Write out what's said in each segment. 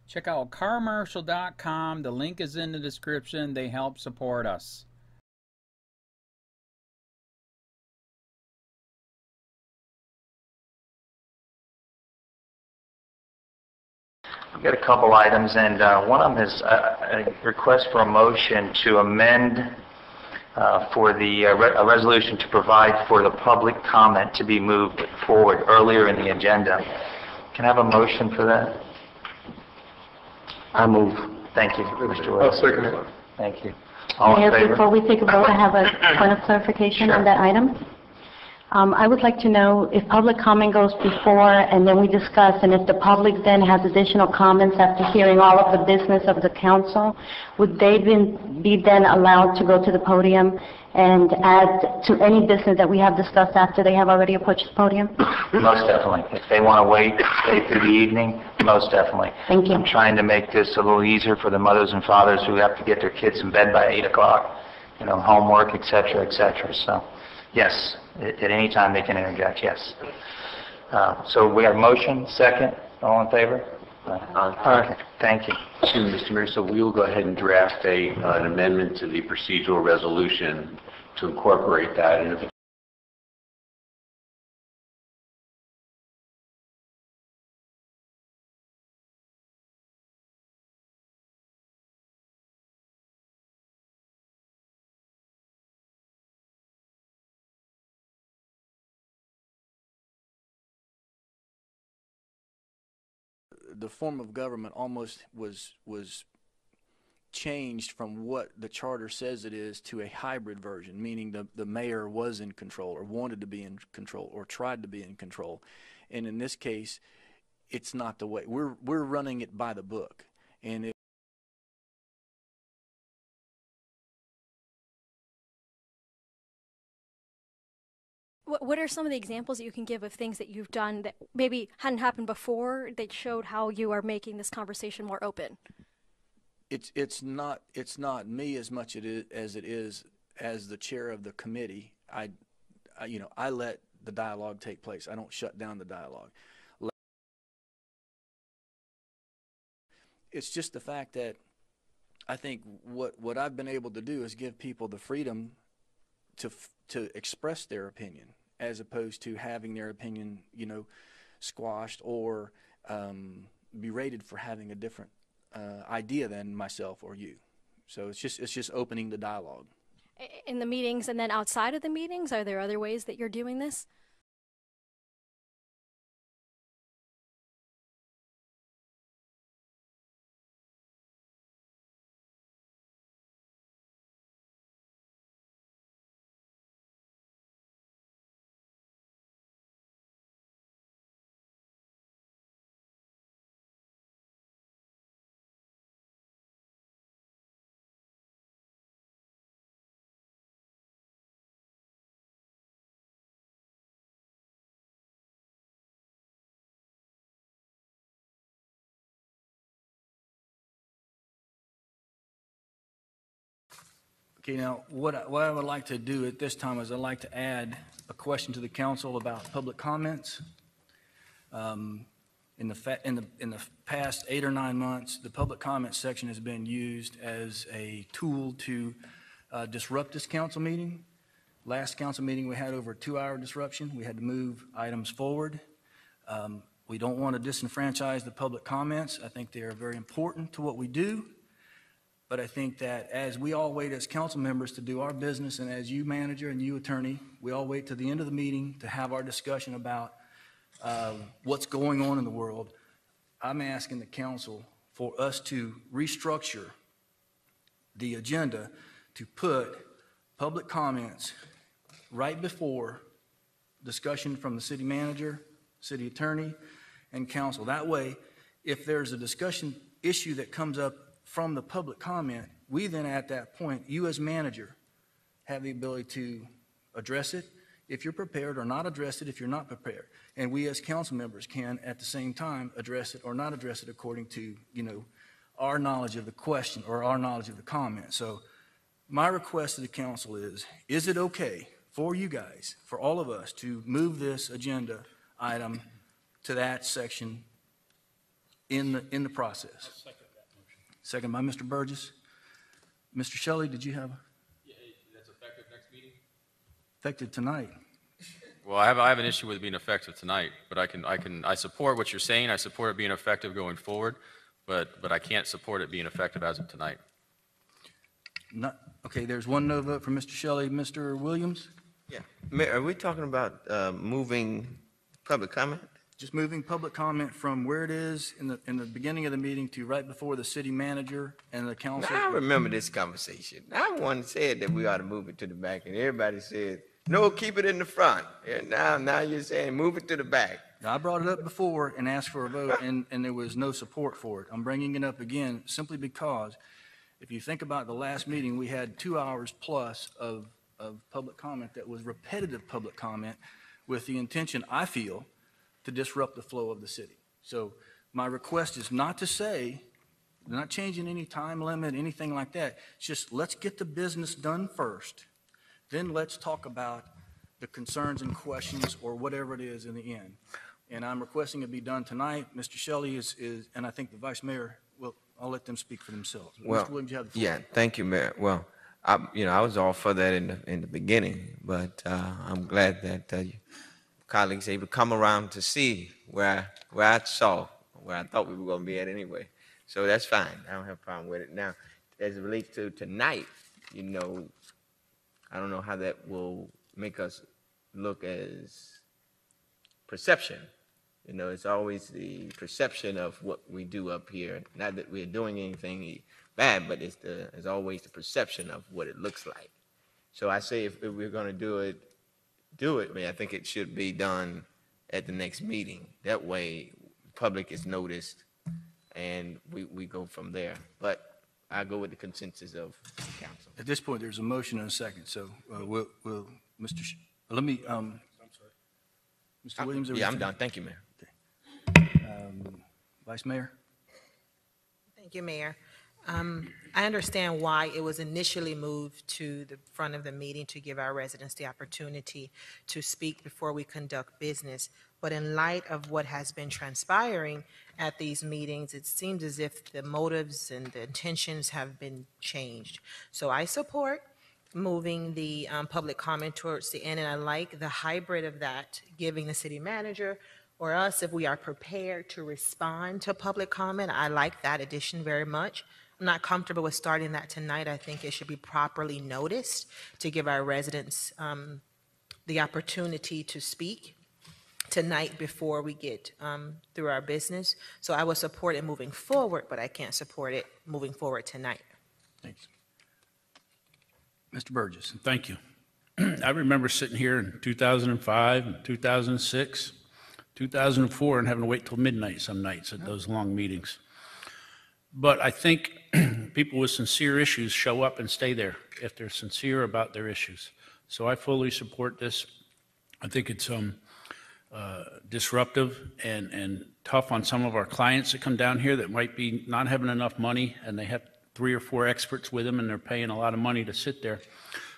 Check out carmarshal.com. The link is in the description. They help support us. I've got a couple items, and one of them is a request for a motion to amend for the a resolution to provide for the public comment to be moved forward earlier in the agenda. Can I have a motion for that? I move. Thank you, Mr. Willis. I'll second it. Thank you. All in Mayor, favor? before we take a vote, I have a point of clarification on that item. I would like to know if public comment goes before and then we discuss, and if the public then has additional comments after hearing all of the business of the council, would they be then allowed to go to the podium and add to any business that we have discussed after they have already approached the podium? Most definitely. If they want to wait, stay through the evening, most definitely. Thank you. I'm trying to make this a little easier for the mothers and fathers who have to get their kids in bed by 8 o'clock, you know, homework, et cetera, et cetera. So, yes, at any time they can interject, yes. So we have a motion, second, all in favor? Okay, thank you. Mr. Mayor, so we will go ahead and draft an amendment to the procedural resolution to incorporate that. And if the form of government almost was changed from what the charter says it is to a hybrid version, meaning the mayor was in control or wanted to be in control or tried to be in control. And in this case, it's not the way. We're running it by the book. And what are some of the examples that you can give of things that you've done that maybe hadn't happened before that showed how you are making this conversation more open? It's not me as much as it is as the chair of the committee. I let the dialogue take place. I don't shut down the dialogue. It's just the fact that I think what I've been able to do is give people the freedom to express their opinion, as opposed to having their opinion, squashed or berated for having a different idea than myself or you. So it's just opening the dialogue. In the meetings and then outside of the meetings, are there other ways that you're doing this? Okay, now what I would like to do at this time is I'd like to add a question to the council about public comments. In the past 8 or 9 months, the public comment section has been used as a tool to disrupt this council meeting. Last council meeting, we had over a 2-hour disruption. We had to move items forward. We don't want to disenfranchise the public comments. I think they are very important to what we do. But I think that as we all wait as council members to do our business, and as you manager and you attorney, we all wait to the end of the meeting to have our discussion about what's going on in the world. I'm asking the council for us to restructure the agenda to put public comments right before discussion from the city manager, city attorney, and council. That way, if there's a discussion issue that comes up from the public comment, we then at that point, you as manager, have the ability to address it if you're prepared, or not address it if you're not prepared. And we as council members can at the same time address it or not address it according to, our knowledge of the question or our knowledge of the comment. So my request to the council is it okay for you guys, for all of us, to move this agenda item to that section in the process. Second by Mr. Burgess. Mr. Shelley, did you have? That's effective next meeting? Effective tonight. Well, I have an issue with it being effective tonight, but I support what you're saying. I support it being effective going forward, but I can't support it being effective as of tonight. Not, okay, there's one no vote for Mr. Shelley. Mr. Williams? Yeah. Mayor, are we talking about moving public comment? Just moving public comment from where it is in the beginning of the meeting to right before the city manager and the council. Now, I remember this conversation. I once said that we ought to move it to the back, and everybody said, no, keep it in the front. And now you're saying move it to the back. I brought it up before and asked for a vote, and there was no support for it. I'm bringing it up again simply because if you think about the last meeting, we had 2 hours plus of public comment that was repetitive public comment with the intention, I feel, to disrupt the flow of the city. So my request is not to say, we're not changing any time limit, anything like that. It's just let's get the business done first. Then let's talk about the concerns and questions or whatever it is in the end. And I'm requesting it be done tonight. Mr. Shelley is and I think the Vice Mayor, well, I'll let them speak for themselves. Well, Mr. Williams, you have the floor. yeah, thank you, Mayor. Well, I was all for that in the beginning, but I'm glad that colleagues able to come around to see where I thought we were going to be at anyway. So that's fine. I don't have a problem with it. Now, as it relates to tonight, I don't know how that will make us look as perception. It's always the perception of what we do up here. Not that we're doing anything bad, but it's always the perception of what it looks like. So I say if we're going to do it. I mean, I think it should be done at the next meeting. That way, public is noticed, and we go from there. But I go with the consensus of the council. At this point, there's a motion and a second. So we'll let me. I'm sorry, Mr. Williams. Yeah, I'm done. Thank you, Mayor. Okay. Vice Mayor. Thank you, Mayor. I understand why it was initially moved to the front of the meeting to give our residents the opportunity to speak before we conduct business. But in light of what has been transpiring at these meetings, it seems as if the motives and the intentions have been changed. So I support moving the public comment towards the end, and I like the hybrid of that, giving the city manager or us, if we are prepared to respond to public comment. I like that addition very much. I'm not comfortable with starting that tonight. I think it should be properly noticed to give our residents the opportunity to speak tonight before we get through our business. So I will support it moving forward, but I can't support it moving forward tonight. Thanks. Mr. Burgess. Thank you. I remember sitting here in 2005 and 2006, 2004, and having to wait till midnight some nights at those long meetings. But I think people with sincere issues show up and stay there if they're sincere about their issues. So I fully support this. I think it's disruptive and tough on some of our clients that come down here that might be not having enough money, and they have 3 or 4 experts with them, and they're paying a lot of money to sit there.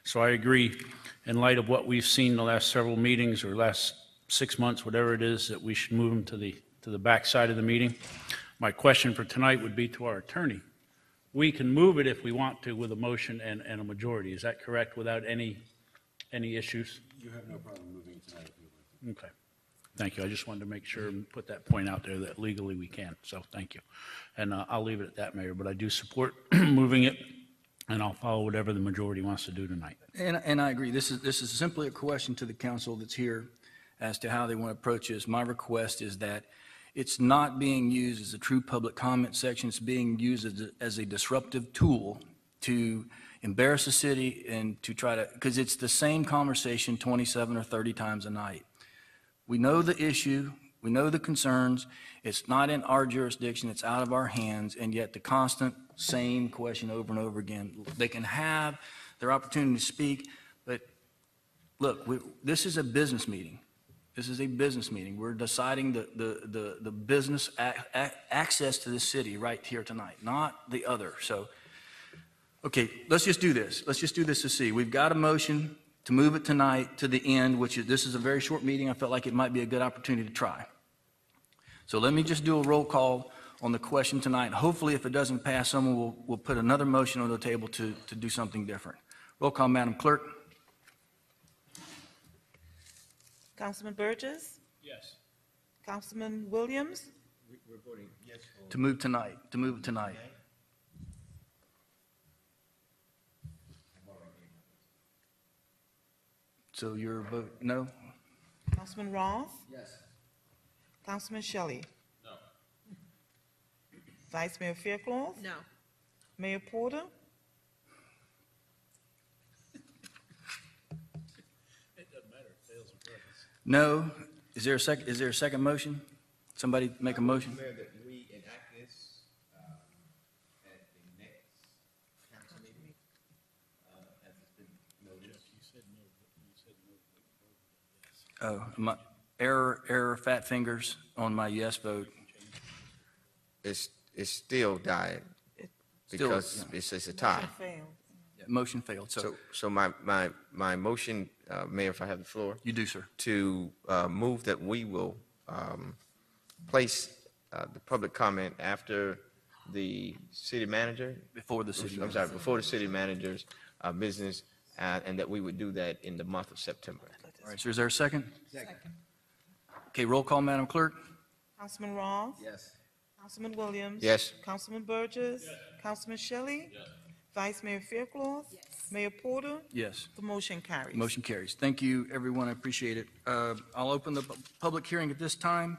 So I agree, in light of what we've seen the last several meetings or last 6 months, whatever it is, that we should move them to the back side of the meeting. My question for tonight would be to our attorney. We can move it if we want to with a motion and a majority. Is that correct, without any issues? You have no problem moving tonight if you want to. Okay. Thank you. I just wanted to make sure and put that point out there that legally we can. So thank you. And I'll leave it at that, Mayor. But I do support moving it, and I'll follow whatever the majority wants to do tonight. And I agree. This is simply a question to the council that's here as to how they want to approach this. My request is that it's not being used as a true public comment section. It's being used as a disruptive tool to embarrass the city and to try to, because it's the same conversation 27 or 30 times a night. We know the issue. We know the concerns. It's not in our jurisdiction. It's out of our hands. And yet the constant same question over and over again. They can have their opportunity to speak, but look, this is a business meeting. This is a business meeting. We're deciding the business access to the city right here tonight, not the other. So, okay, let's just do this. Let's just do this to see. We've got a motion to move it tonight to the end, this is a very short meeting. I felt like it might be a good opportunity to try. So let me just do a roll call on the question tonight. Hopefully, if it doesn't pass, someone will put another motion on the table to do something different. Roll call, Madam Clerk. Councilman Burgess? Yes. Councilman Williams? To move tonight, So your vote, no? Councilman Ross? Yes. Councilman Shelley? No. Vice Mayor Faircloth? No. Mayor Porter? No. Is there a second motion? Somebody make a motion? Mayor, that we enact this at the next council meeting, as it's been noted. My error, fat fingers on my yes vote. It's still died Still, because yeah. it's a tie. Failed. Motion failed, so So my motion, Mayor, if I have the floor, you do, sir. to move that we will place the public comment after the city manager. Before the city. I'm sorry, before the city manager's business, and that we would do that in the month of September. All right, so is there a second? Second. Okay, roll call, Madam Clerk. Councilman Ross? Yes. Councilman Williams? Yes. Councilman Burgess? Yes. Councilman Shelley? Yes. Vice Mayor Faircloth? Yes. Mayor Porter? Yes. The motion carries. Motion carries. Thank you, everyone. I appreciate it. I'll open the public hearing at this time.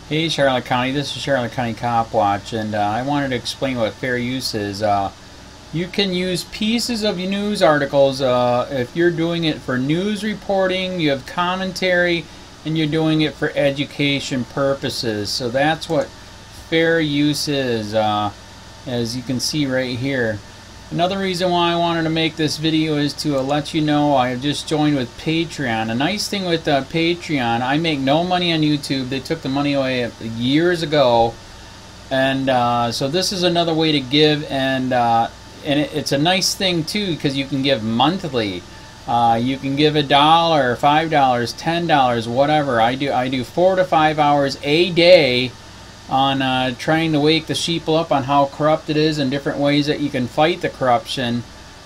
Hey Charlotte County, this is Charlotte County COPWATCH, and I wanted to explain what fair use is. You can use pieces of news articles if you're doing it for news reporting, you have commentary, and you're doing it for education purposes. So that's what fair use is, as you can see right here. Another reason why I wanted to make this video is to let you know I have just joined with Patreon. A nice thing with Patreon, I make no money on YouTube. They took the money away years ago, and so this is another way to give, and it's a nice thing too because you can give monthly. You can give $1, $5, $10, whatever. I do 4 to 5 hours a day on trying to wake the sheep up on how corrupt it is and different ways that you can fight the corruption.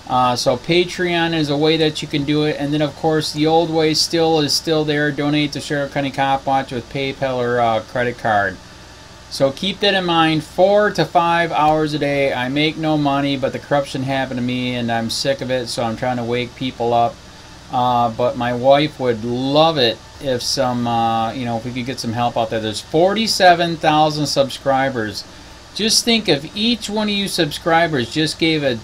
So Patreon is a way that you can do it, and then of course the old way is still there. Donate to Charlotte County COPWATCH with PayPal or credit card. So keep that in mind. 4 to 5 hours a day. I make no money, but the corruption happened to me and I'm sick of it, so I'm trying to wake people up. But my wife would love it if some, if we could get some help out there. There's 47,000 subscribers, just think if each one of you subscribers just gave a,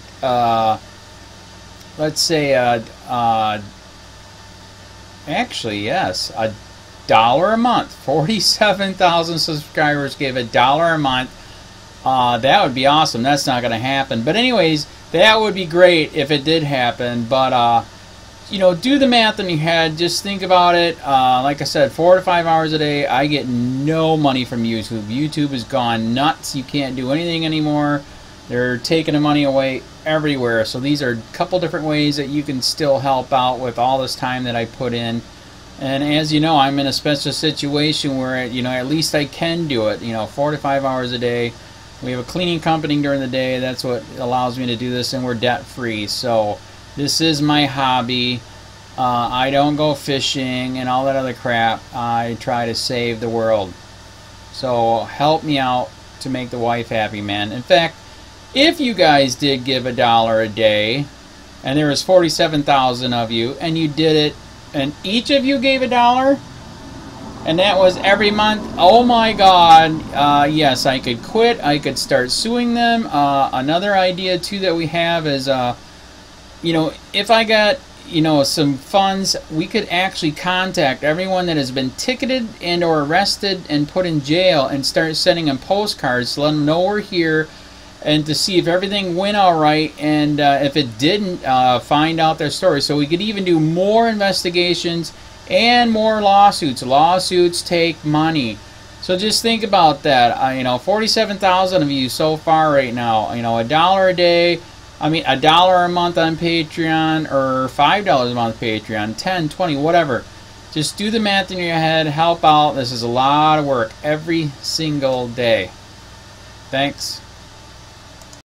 let's say, actually, yes, $1 a month. 47,000 subscribers gave $1 a month. That would be awesome. That's not going to happen. But anyways, that would be great if it did happen. But, you know, do the math in your head. Just think about it. Like I said, 4 to 5 hours a day. I get no money from YouTube. YouTube has gone nuts. You can't do anything anymore. They're taking the money away everywhere. So these are a couple different ways that you can still help out with all this time that I put in. And as you know, I'm in a special situation where, you know, at least I can do it. You know, 4 to 5 hours a day. We have a cleaning company during the day. That's what allows me to do this, and we're debt-free. So this is my hobby. I don't go fishing and all that other crap. I try to save the world. So help me out to make the wife happy, man. In fact, if you guys did give $1 a day, and there was 47,000 of you, and you did it, and each of you gave $1, and that was every month, oh my God, yes, I could quit. I could start suing them. Another idea, too, that we have is, you know, if I got, you know, some funds, we could actually contact everyone that has been ticketed and or arrested and put in jail and start sending them postcards to let them know we're here and to see if everything went all right, and if it didn't, find out their story. So we could even do more investigations and more lawsuits. Lawsuits take money. So just think about that. You know, 47,000 of you so far right now. You know, $1 a day. I mean, $1 a month on Patreon, or $5 a month Patreon, 10, 20, whatever. Just do the math in your head. Help out. This is a lot of work every single day. Thanks.